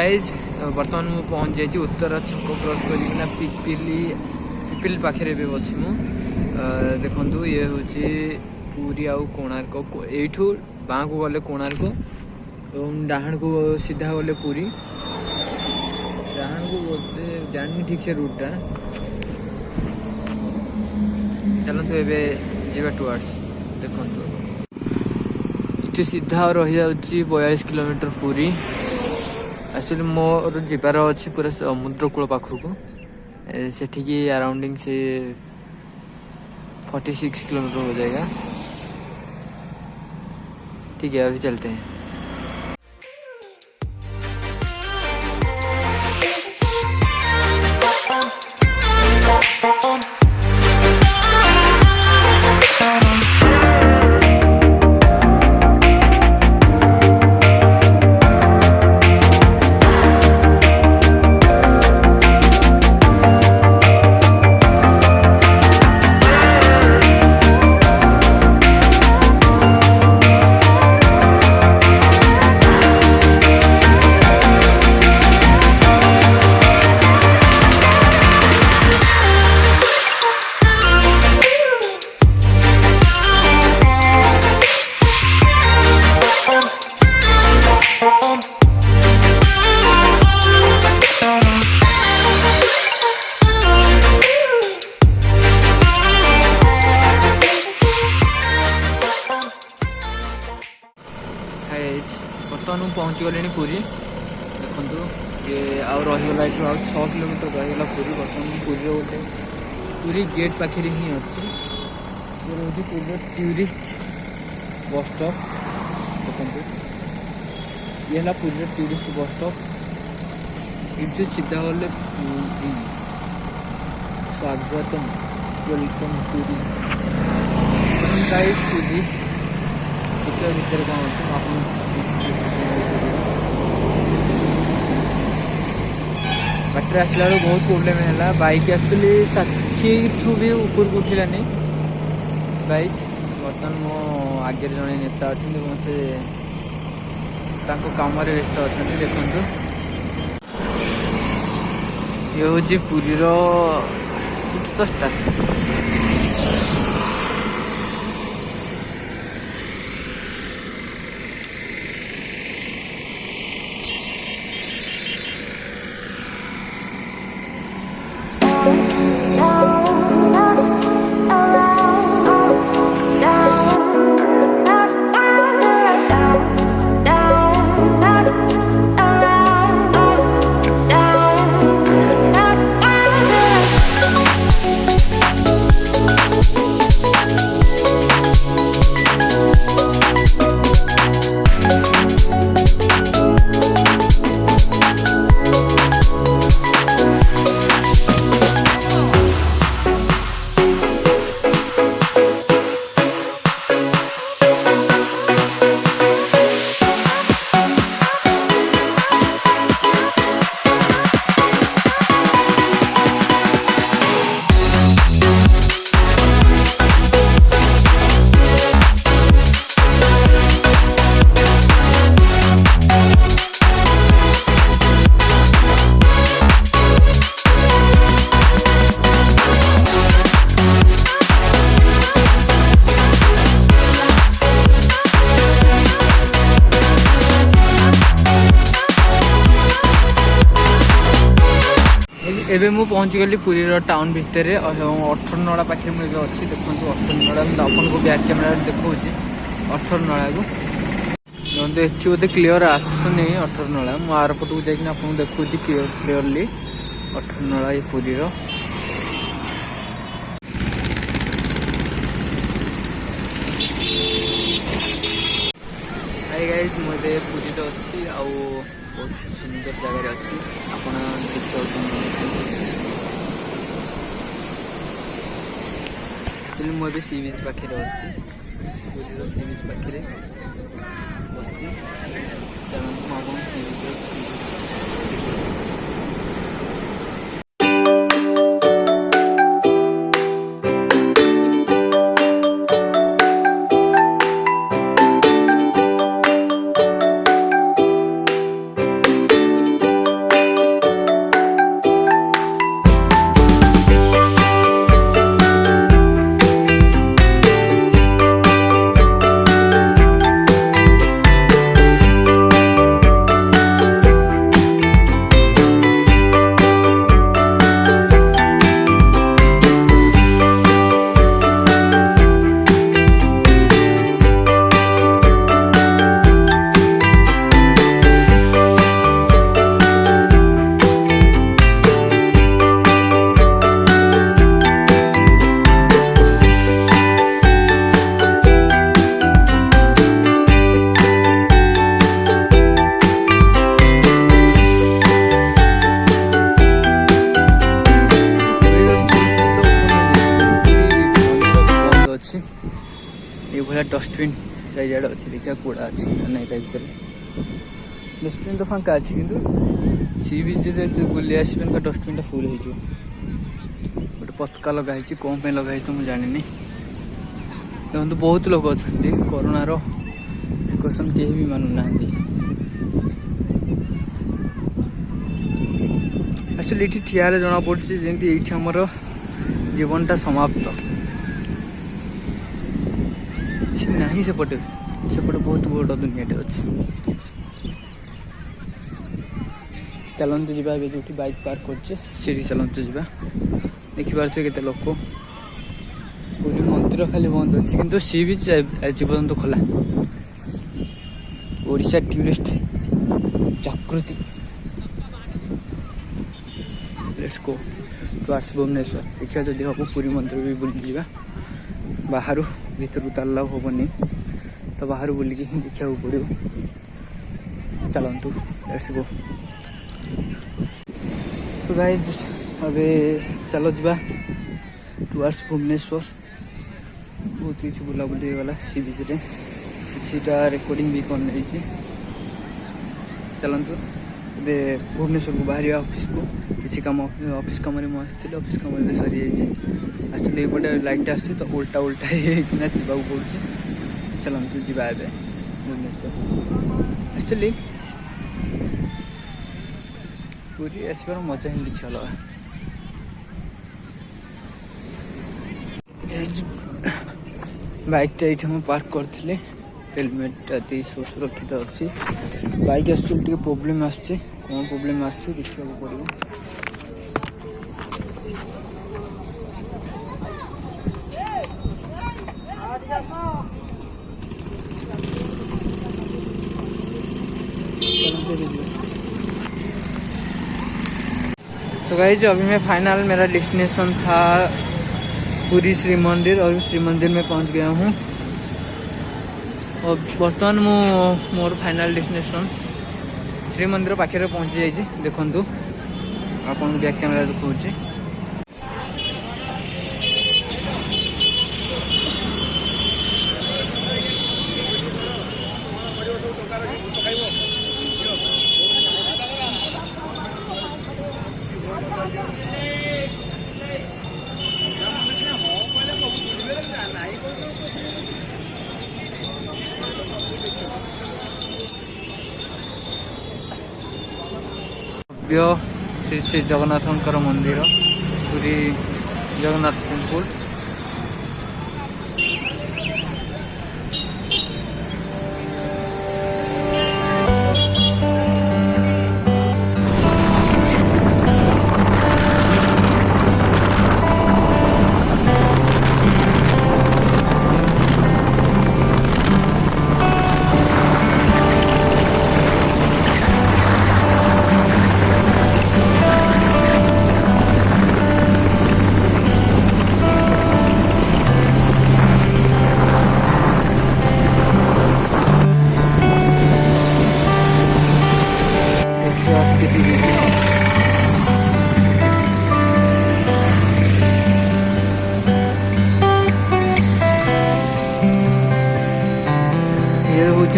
Guys बर्तमान मुझे पहुँच जाइए उत्तर छक क्रॉस करना पिपिल पाखे अच्छी मु देखु ये हूँ पुरी आउ कोणार्क यू बाँ को गले कोणार्क और डाहाण को सीधा गले पुरी डाहाण को बोलते जानी ठीक से रूटा चलतु एवं टुवर्ड्स देखु ये सीधा रही जाऊँगी 42 किलोमीटर पुरी एक्चुअली मोर जीवार अच्छी पूरा समुद्र कूल पाखक से अराउंडिंग से 46 किलोमीटर हो जाएगा। ठीक है अभी चलते हैं। बर्तमान पहुँची गले पुरी देखु ये आउ रहीगला ये 6 किलोमीटर रहीगला पुरी बर्तमान पुरी गोटे पुरी गेट पाखे ही अच्छी ये रोज पुरी टूरिस्ट बस स्टॉप देखु ये है पुरी टूरिस्ट बस स्टॉप ये सीधा गले पुरी स्वागतम वेलकम पुरी गाइस पुरी भर कौन आप बाटर आसला बेलू बहुत प्रोब्लेम है बाइक एक्चुअली 60 भी ऊपर को उठिलानी बाइक बर्तमान मो आगे जड़े नेता अच्छा से कम व्यस्त अच्छा देखु ये हूँ पुरी तो स्टार्ट एबे मु पहुँची गली पुरी टाउन भितर 18 नला पाखे मुझे अच्छी देखो 18 नला अपन को बैक कैमेरा देखा 18 नला को देखिए बोलते क्लीयर आसुनी 18 नला मु आर पट को जाकर आपको देखा क्लीयरली 18 नला ये पुरी हाय गाइस मुझे पुरी अच्छी आउ बहुत सुंदर जगह अच्छी आपण एक्चुअली मुझे सी बीच पाखे अच्छी पुरी सी बीच पाखे बस चलते सी बीच चारिआडे अच्छी देखा कूड़ा अच्छी नहीं भितर डस्टबिन तो फाँका अच्छी कि सी बीच जो बुले आसबे डस्टबिन फुल हो गोटे पतका लगाई कौन पे लगाई तो मुझे जानी देखो बहुत लोग अच्छा कोरोनार प्रिकसन कहीं भी मानुना एक्चुअली ये ठियारे जना पड़ी जमी ये आमर जीवनटा समाप्त ना सेपटे बहुत बड़ दुनियाटे अच्छे चलतु जा जो बाइक पार्क करछे चलतु जा देखिपारे केते लोक पूरी मंदिर खाली बंद अच्छी किंतु सी बीच जीवजंतु खोला ओडिशा टूरिस्ट जागृति लेट्स गो टुवर्ड्स भुवनेश्वर देखिए जदि हम पुरी मंदिर भी बुली जा बाहर भीतर ताला हेनी तो बाहर बुलिकी ही देखा पड़ो चलतु लेट्स गो तो गाइज अबे चलो जा टुवर्ड्स भुवनेश्वर बहुत किसी बुलाबुली गला सी बीच किटा रेकर्डिंग भी कर चलतु ए भुवनेश्वर को बाहर ऑफिस को किसी कम ऑफिस कम आसती ऑफिस कम सरी एक्चुअली ये लाइट आस तो उल्टा उल्टा होना जावाक पड़े चलतु जा भुवनेश्वर एक्चुअली पूरी आसबार मजा ही किसी अलग बाइकटा ये पार्क करते हेलमेट आदि सब सुरक्षित अच्छी बाइक एक्चुअली टे प्रोब्लेम आसुच्छे कौन प्रोब्लेम आसुच्छे देखा पड़ो तो गाइस अभी मैं फाइनल मेरा डेस्टिनेशन था पुरी श्री मंदिर और श्री मंदिर में पहुंच गया हूँ और बर्तमान मोर फाइनल डेस्टिनेशन श्री मंदिर पाखे पहुंची जाइए देखु आपन बैक कैमेरा देखा श्री श्री जगन्नाथंकर मंदिर पूरी जगन्नाथ टेम्पल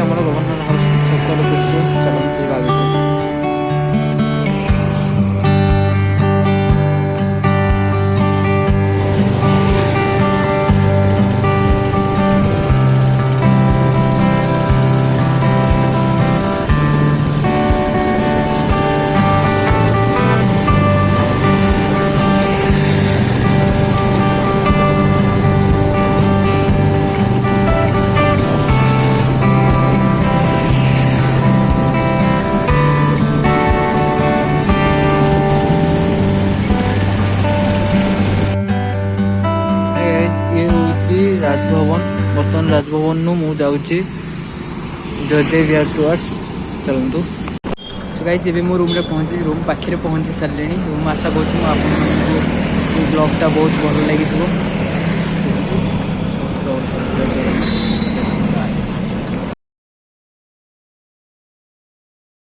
आम गवर्नर हाउस छकर दृश्य चलते भावित राजभवन बर्तमान राजभवन मु जाऊँगी जयदेव विहार टुवर्ड्स चलतु सो गाइस जब मो रूम पहुँचे रूम पाखे पहुँची सारे रूम आशा कर ब्लॉगटा बहुत भल लगी।